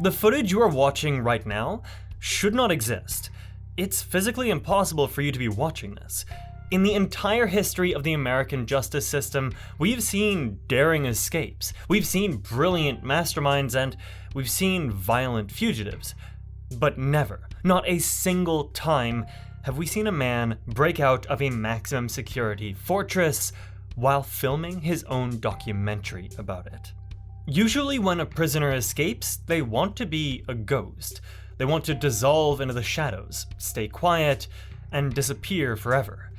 The footage you are watching right now should not exist. It's physically impossible for you to be watching this. In the entire history of the American justice system, we've seen daring escapes, we've seen brilliant masterminds, and we've seen violent fugitives. But never, not a single time, have we seen a man break out of a maximum security fortress while filming his own documentary about it. Usually when a prisoner escapes, they want to be a ghost. They want to dissolve into the shadows, stay quiet, and disappear forever.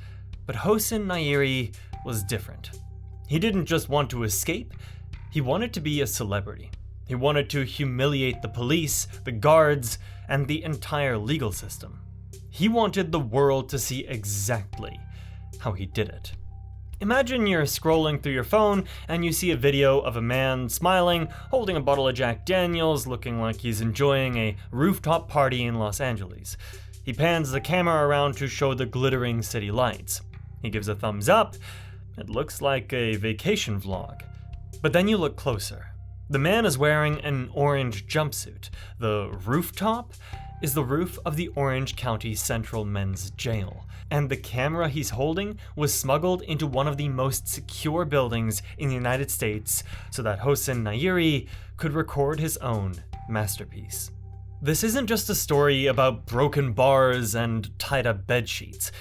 But Hossein Nayeri was different. He didn't just want to escape, he wanted to be a celebrity. He wanted to humiliate the police, the guards, and the entire legal system. He wanted the world to see exactly how he did it. Imagine you're scrolling through your phone and you see a video of a man smiling, holding a bottle of Jack Daniels, looking like he's enjoying a rooftop party in Los Angeles. He pans the camera around to show the glittering city lights. He gives a thumbs up. It looks like a vacation vlog. But then you look closer. The man is wearing an orange jumpsuit. The rooftop is the roof of the Orange County Central Men's Jail. And the camera he's holding was smuggled into one of the most secure buildings in the United States so that Hossein Nayeri could record his own masterpiece. This isn't just a story about broken bars and tied up bedsheets.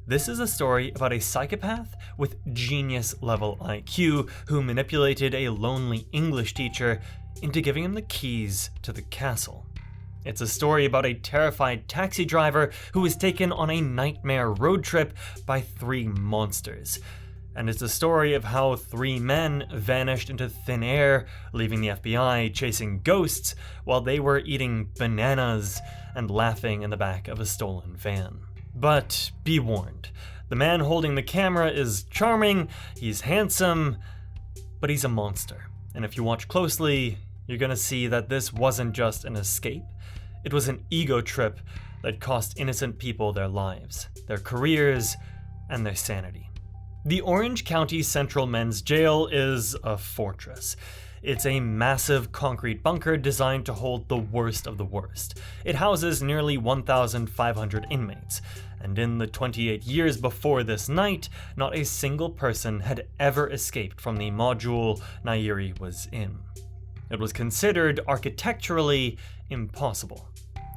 This is a story about a psychopath with genius-level IQ who manipulated a lonely English teacher into giving him the keys to the castle. It's a story about a terrified taxi driver who was taken on a nightmare road trip by 3 monsters. And it's a story of how 3 men vanished into thin air, leaving the FBI chasing ghosts while they were eating bananas and laughing in the back of a stolen van. But be warned, the man holding the camera is charming, he's handsome, but he's a monster. And if you watch closely, you're gonna see that this wasn't just an escape. It was an ego trip that cost innocent people their lives, their careers, and their sanity. The Orange County Central Men's Jail is a fortress. It's a massive concrete bunker designed to hold the worst of the worst. It houses nearly 1,500 inmates, and in the 28 years before this night, not a single person had ever escaped from the module Nayeri was in. It was considered architecturally impossible.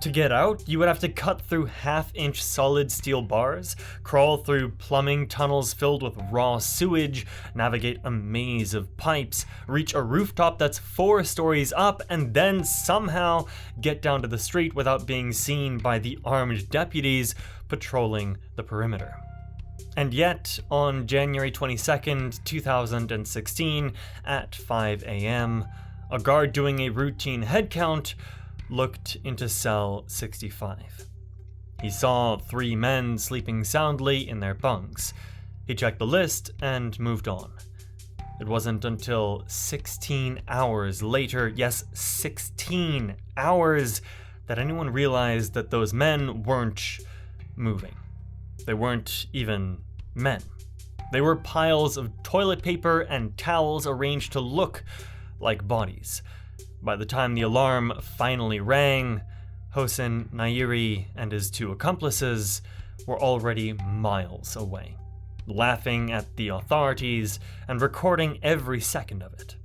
To get out, you would have to cut through half-inch solid steel bars, crawl through plumbing tunnels filled with raw sewage, navigate a maze of pipes, reach a rooftop that's 4 stories up, and then somehow get down to the street without being seen by the armed deputies patrolling the perimeter. And yet, on January 22nd, 2016, at 5 a.m., a guard doing a routine head count looked into cell 65. He saw 3 men sleeping soundly in their bunks. He checked the list and moved on. It wasn't until 16 hours later, yes, 16 hours, that anyone realized that those men weren't moving. They weren't even men. They were piles of toilet paper and towels arranged to look like bodies. By the time the alarm finally rang, Hossein Nayeri and his 2 accomplices were already miles away, laughing at the authorities and recording every second of it.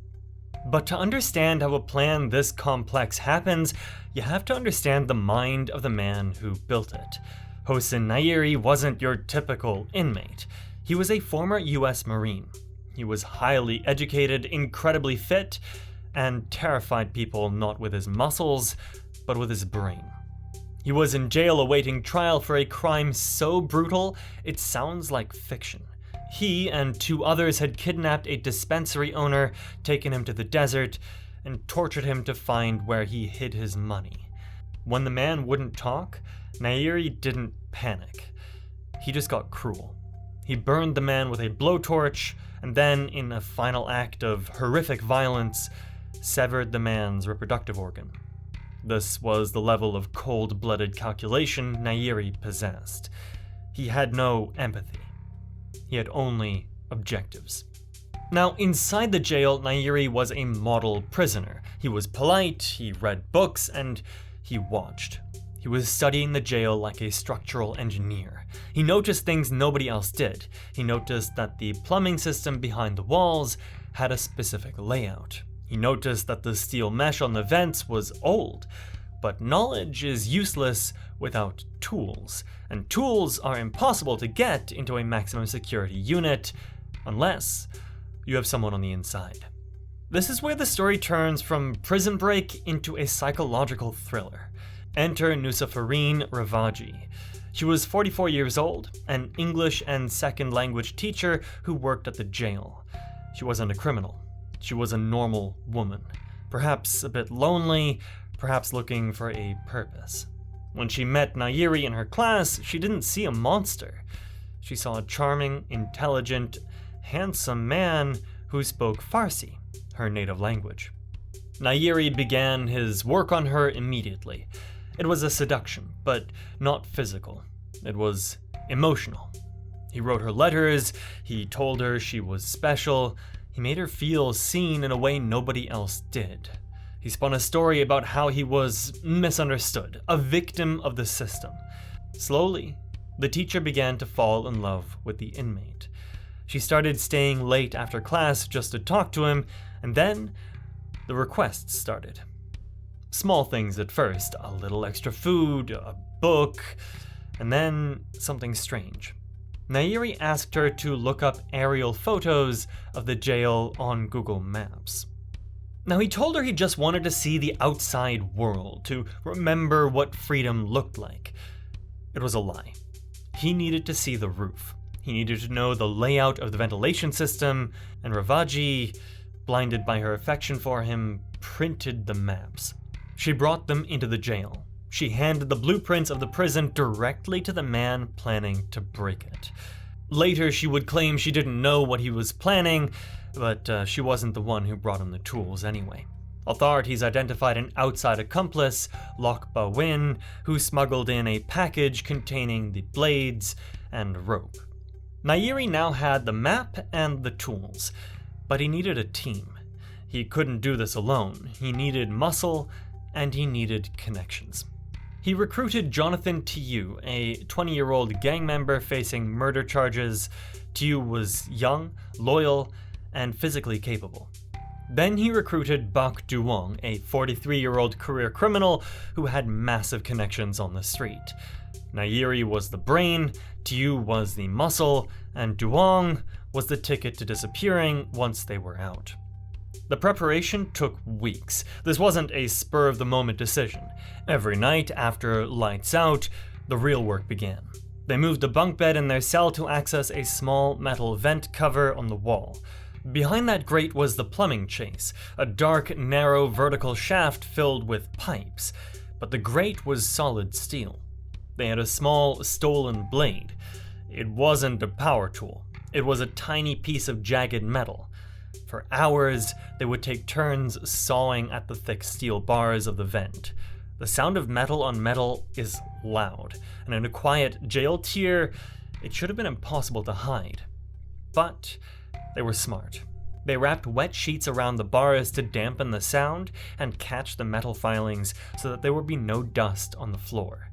But to understand how a plan this complex happens, you have to understand the mind of the man who built it. Hossein Nayeri wasn't your typical inmate. He was a former US Marine. He was highly educated, incredibly fit, and terrified people not with his muscles, but with his brain. He was in jail awaiting trial for a crime so brutal, it sounds like fiction. He and 2 others had kidnapped a dispensary owner, taken him to the desert, and tortured him to find where he hid his money. When the man wouldn't talk, Nayeri didn't panic. He just got cruel. He burned the man with a blowtorch, and then, in a final act of horrific violence, severed the man's reproductive organ. This was the level of cold-blooded calculation Nayeri possessed. He had no empathy. He had only objectives. Now, inside the jail, Nayeri was a model prisoner. He was polite, he read books, and he watched. He was studying the jail like a structural engineer. He noticed things nobody else did. He noticed that the plumbing system behind the walls had a specific layout. He noticed that the steel mesh on the vents was old. But knowledge is useless without tools, and tools are impossible to get into a maximum security unit unless you have someone on the inside. This is where the story turns from Prison Break into a psychological thriller. Enter Nusafarine Ravaji. She was 44 years old, an English and second language teacher who worked at the jail. She wasn't a criminal. She was a normal woman, perhaps a bit lonely, perhaps looking for a purpose. When she met Nayeri in her class, she didn't see a monster. She saw a charming, intelligent, handsome man who spoke Farsi, her native language. Nayeri began his work on her immediately. It was a seduction, but not physical. It was emotional. He wrote her letters, he told her she was special, he made her feel seen in a way nobody else did. He spun a story about how he was misunderstood, a victim of the system. Slowly, the teacher began to fall in love with the inmate. She started staying late after class just to talk to him, and then the requests started. Small things at first, a little extra food, a book, and then something strange. Nayeri asked her to look up aerial photos of the jail on Google Maps. Now, he told her he just wanted to see the outside world, to remember what freedom looked like. It was a lie. He needed to see the roof. He needed to know the layout of the ventilation system, and Ravaji, blinded by her affection for him, printed the maps. She brought them into the jail. She handed the blueprints of the prison directly to the man planning to break it. Later, she would claim she didn't know what he was planning, but she wasn't the one who brought him the tools anyway. Authorities identified an outside accomplice, Lok Ba-win, who smuggled in a package containing the blades and rope. Nayeri now had the map and the tools, but he needed a team. He couldn't do this alone. He needed muscle, and he needed connections. He recruited Jonathan Tiu, a 20-year-old gang member facing murder charges. Tiu was young, loyal, and physically capable. Then he recruited Bak Duong, a 43-year-old career criminal who had massive connections on the street. Nayeri was the brain, Tiu was the muscle, and Duong was the ticket to disappearing once they were out. The preparation took weeks. This wasn't a spur-of-the-moment decision. Every night after lights out, the real work began. They moved a bunk bed in their cell to access a small metal vent cover on the wall. Behind that grate was the plumbing chase, a dark, narrow vertical shaft filled with pipes, but the grate was solid steel. They had a small, stolen blade. It wasn't a power tool. It was a tiny piece of jagged metal. For hours, they would take turns sawing at the thick steel bars of the vent. The sound of metal on metal is loud, and in a quiet jail tier, it should have been impossible to hide. But they were smart. They wrapped wet sheets around the bars to dampen the sound and catch the metal filings so that there would be no dust on the floor.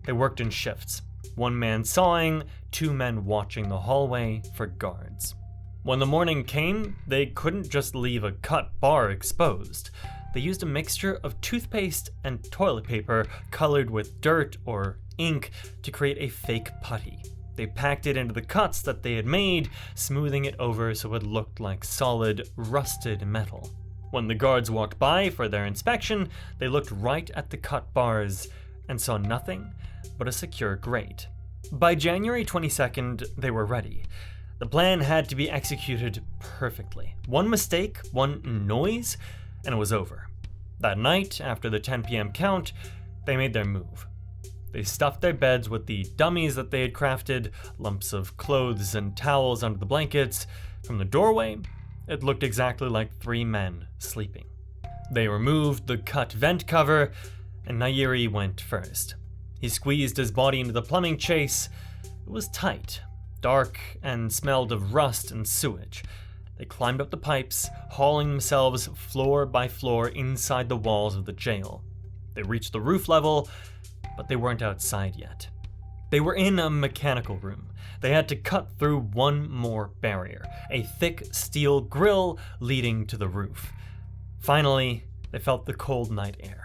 They worked in shifts, one man sawing, two men watching the hallway for guards. When the morning came, they couldn't just leave a cut bar exposed. They used a mixture of toothpaste and toilet paper colored with dirt or ink to create a fake putty. They packed it into the cuts that they had made, smoothing it over so it looked like solid, rusted metal. When the guards walked by for their inspection, they looked right at the cut bars and saw nothing but a secure grate. By January 22nd, they were ready. The plan had to be executed perfectly. One mistake, one noise, and it was over. That night, after the 10 p.m. count, they made their move. They stuffed their beds with the dummies that they had crafted, lumps of clothes and towels under the blankets. From the doorway, it looked exactly like 3 men sleeping. They removed the cut vent cover, and Nayeri went first. He squeezed his body into the plumbing chase. It was tight, dark, and smelled of rust and sewage. They climbed up the pipes, hauling themselves floor by floor inside the walls of the jail. They reached the roof level, but they weren't outside yet. They were in a mechanical room. They had to cut through one more barrier, a thick steel grill leading to the roof. Finally, they felt the cold night air.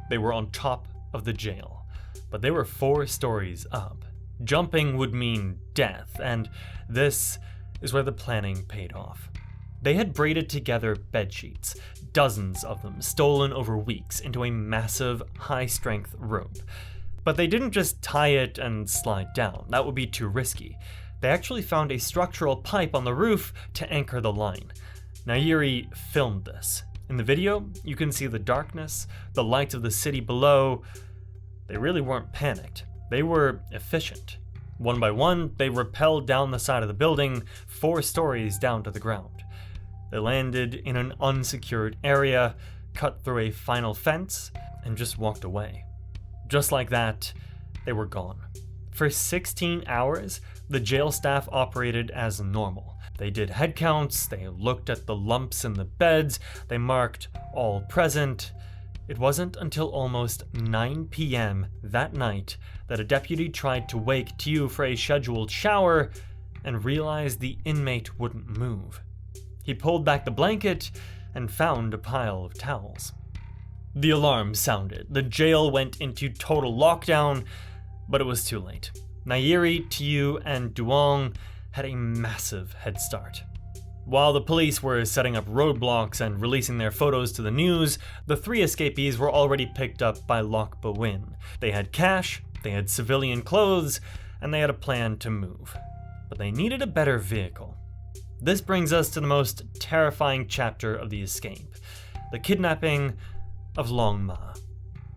They were on top of the jail, but they were 4 stories up. Jumping would mean death, and this is where the planning paid off. They had braided together bedsheets, dozens of them stolen over weeks, into a massive, high-strength rope. But they didn't just tie it and slide down. That would be too risky. They actually found a structural pipe on the roof to anchor the line. Nayeri filmed this. In the video, you can see the darkness, the lights of the city below. They really weren't panicked. They were efficient. One by one, they rappelled down the side of the building, 4 stories down to the ground. They landed in an unsecured area, cut through a final fence, and just walked away. Just like that, they were gone. For 16 hours, the jail staff operated as normal. They did head counts, they looked at the lumps in the beds, they marked all present. It wasn't until almost 9 p.m. that night that a deputy tried to wake Tiu for a scheduled shower and realized the inmate wouldn't move. He pulled back the blanket and found a pile of towels. The alarm sounded. The jail went into total lockdown, but it was too late. Nayeri, Tiu, and Duong had a massive head start. While the police were setting up roadblocks and releasing their photos to the news, the 3 escapees were already picked up by Loc Bawin. They had cash, they had civilian clothes, and they had a plan to move. But they needed a better vehicle. This brings us to the most terrifying chapter of the escape, the kidnapping of Long Ma.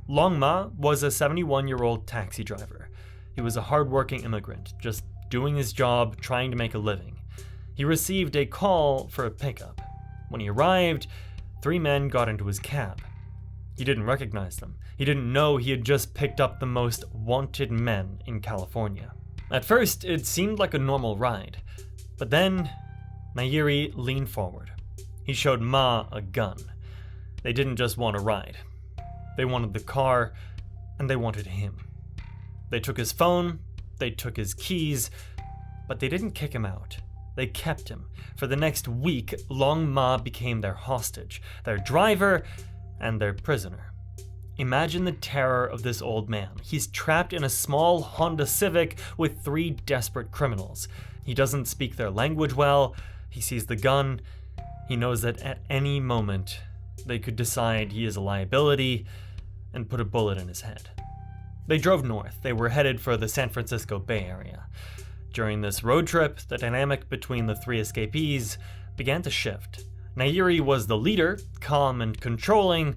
Long Ma was a 71-year-old taxi driver. He was a hardworking immigrant, just doing his job, trying to make a living. He received a call for a pickup. When he arrived, 3 men got into his cab. He didn't recognize them. He didn't know he had just picked up the most wanted men in California. At first, it seemed like a normal ride, but then Nayeri leaned forward. He showed Ma a gun. They didn't just want a ride. They wanted the car, and they wanted him. They took his phone, they took his keys, but they didn't kick him out. They kept him. For the next week, Long Ma became their hostage, their driver, and their prisoner. Imagine the terror of this old man. He's trapped in a small Honda Civic with 3 desperate criminals. He doesn't speak their language well. He sees the gun. He knows that at any moment, they could decide he is a liability and put a bullet in his head. They drove north. They were headed for the San Francisco Bay Area. During this road trip, the dynamic between the 3 escapees began to shift. Nayeri was the leader, calm and controlling.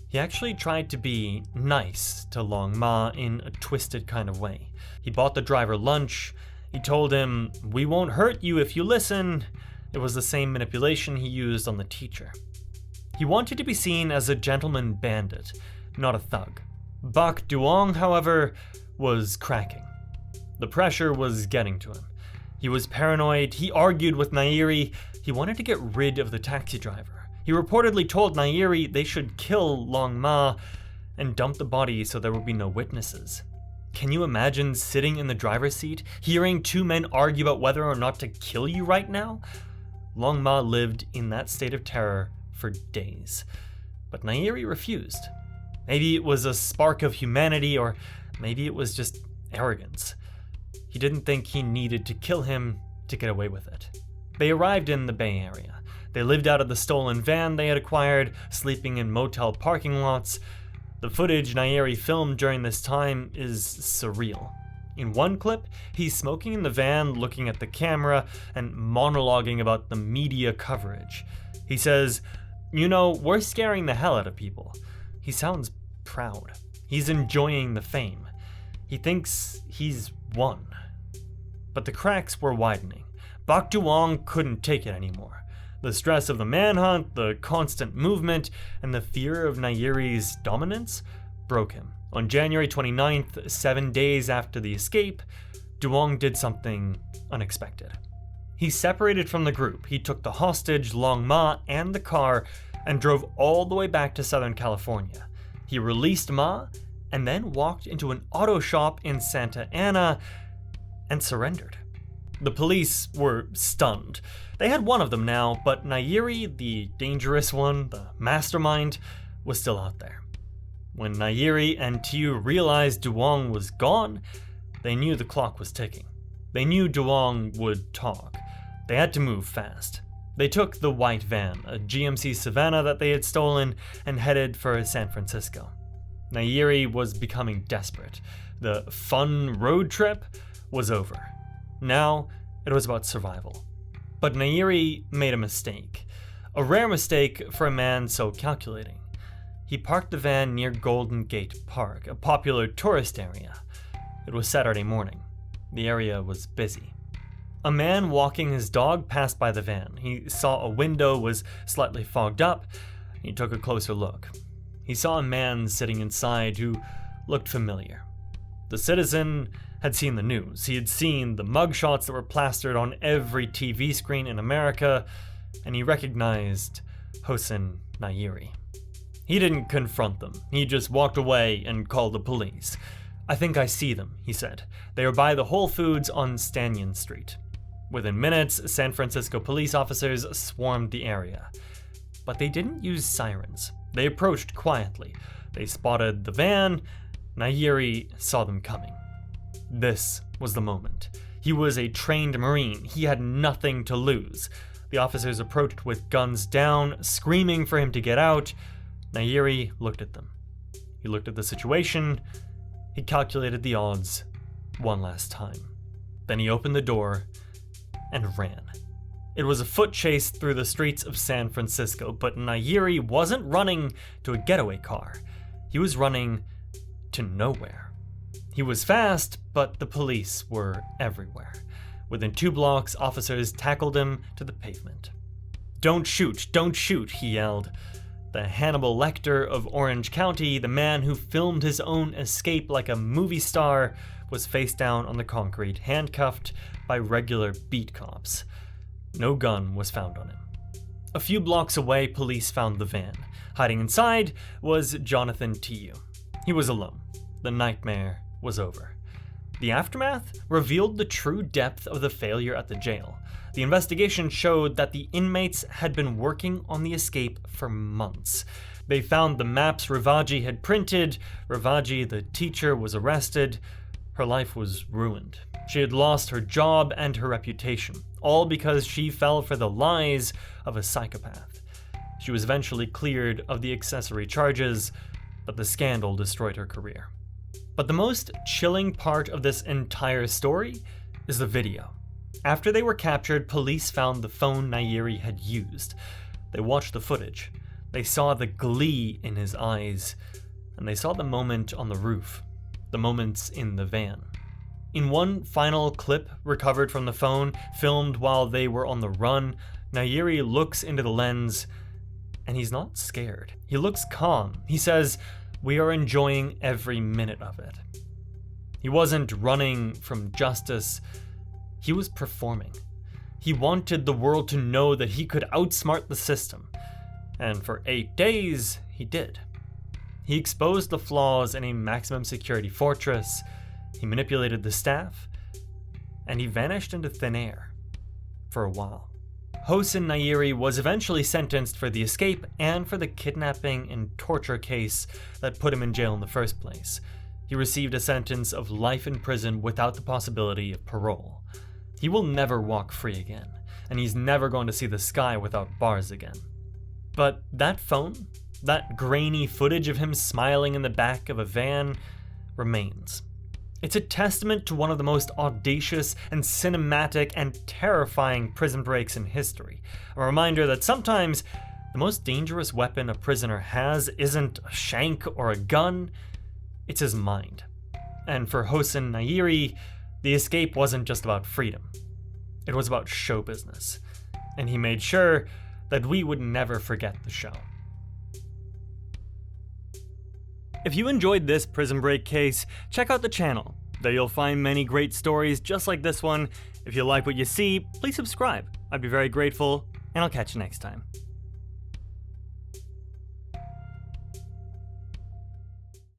He actually tried to be nice to Long Ma in a twisted kind of way. He bought the driver lunch. He told him, "We won't hurt you if you listen." It was the same manipulation he used on the teacher. He wanted to be seen as a gentleman bandit, not a thug. Bak Duong, however, was cracking. The pressure was getting to him. He was paranoid. He argued with Nayeri. He wanted to get rid of the taxi driver. He reportedly told Nayeri they should kill Long Ma and dump the body so there would be no witnesses. Can you imagine sitting in the driver's seat, hearing 2 men argue about whether or not to kill you right now? Long Ma lived in that state of terror for days. But Nayeri refused. Maybe it was a spark of humanity, or maybe it was just arrogance. He didn't think he needed to kill him to get away with it. They arrived in the Bay Area. They lived out of the stolen van they had acquired, sleeping in motel parking lots. The footage Nayeri filmed during this time is surreal. In one clip, he's smoking in the van, looking at the camera, and monologuing about the media coverage. He says, "You know, we're scaring the hell out of people." He sounds proud. He's enjoying the fame. He thinks he's won. But the cracks were widening. Bak Duong couldn't take it anymore. The stress of the manhunt, the constant movement, and the fear of Nayeri's dominance broke him. On January 29th, 7 days after the escape, Duong did something unexpected. He separated from the group. He took the hostage, Long Ma, and the car and drove all the way back to Southern California. He released Ma and then walked into an auto shop in Santa Ana and surrendered. The police were stunned. They had one of them now, but Nayeri, the dangerous one, the mastermind, was still out there. When Nayeri and Tiu realized Duong was gone, they knew the clock was ticking. They knew Duong would talk. They had to move fast. They took the white van, a GMC Savannah that they had stolen, and headed for San Francisco. Nayeri was becoming desperate. The fun road trip was over. Now, it was about survival. But Nayeri made a mistake. A rare mistake for a man so calculating. He parked the van near Golden Gate Park, a popular tourist area. It was Saturday morning. The area was busy. A man walking his dog passed by the van. He saw a window was slightly fogged up. He took a closer look. He saw a man sitting inside who looked familiar. The citizen had seen the news. He had seen the mugshots that were plastered on every TV screen in America, and he recognized Hossein Nayeri. He didn't confront them. He just walked away and called the police. "I think I see them," he said. "They are by the Whole Foods on Stanyan Street." Within minutes, San Francisco police officers swarmed the area. But they didn't use sirens. They approached quietly. They spotted the van. Nayeri saw them coming. This was the moment. He was a trained Marine. He had nothing to lose. The officers approached with guns down, screaming for him to get out. Nayeri looked at them. He looked at the situation. He calculated the odds one last time. Then he opened the door and ran. It was a foot chase through the streets of San Francisco, but Nayeri wasn't running to a getaway car. He was running to nowhere. He was fast, but the police were everywhere. Within 2 blocks, officers tackled him to the pavement. "Don't shoot, don't shoot," he yelled. The Hannibal Lecter of Orange County, the man who filmed his own escape like a movie star, was face down on the concrete, handcuffed by regular beat cops. No gun was found on him. A few blocks away, police found the van. Hiding inside was Jonathan Tiu. He was alone. The nightmare was over. The aftermath revealed the true depth of the failure at the jail. The investigation showed that the inmates had been working on the escape for months. They found the maps Ravaji had printed. Ravaji, the teacher, was arrested. Her life was ruined. She had lost her job and her reputation, all because she fell for the lies of a psychopath. She was eventually cleared of the accessory charges, but the scandal destroyed her career. But the most chilling part of this entire story is the video. After they were captured, police found the phone Nayeri had used. They watched the footage. They saw the glee in his eyes, and they saw the moment on the roof, the moments in the van. In one final clip recovered from the phone, filmed while they were on the run, Nayeri looks into the lens, and he's not scared. He looks calm. He says, "We are enjoying every minute of it." He wasn't running from justice. He was performing. He wanted the world to know that he could outsmart the system. And for 8 days, he did. He exposed the flaws in a maximum security fortress. He manipulated the staff. And he vanished into thin air. For a while. Hossein Nayeri was eventually sentenced for the escape and for the kidnapping and torture case that put him in jail in the first place. He received a sentence of life in prison without the possibility of parole. He will never walk free again, and he's never going to see the sky without bars again. But that phone, that grainy footage of him smiling in the back of a van, remains. It's a testament to one of the most audacious and cinematic and terrifying prison breaks in history. A reminder that sometimes the most dangerous weapon a prisoner has isn't a shank or a gun, it's his mind. And for Hossein Nayeri, the escape wasn't just about freedom. It was about show business. And he made sure that we would never forget the show. If you enjoyed this prison break case, check out the channel. There you'll find many great stories just like this one. If you like what you see, please subscribe. I'd be very grateful, and I'll catch you next time.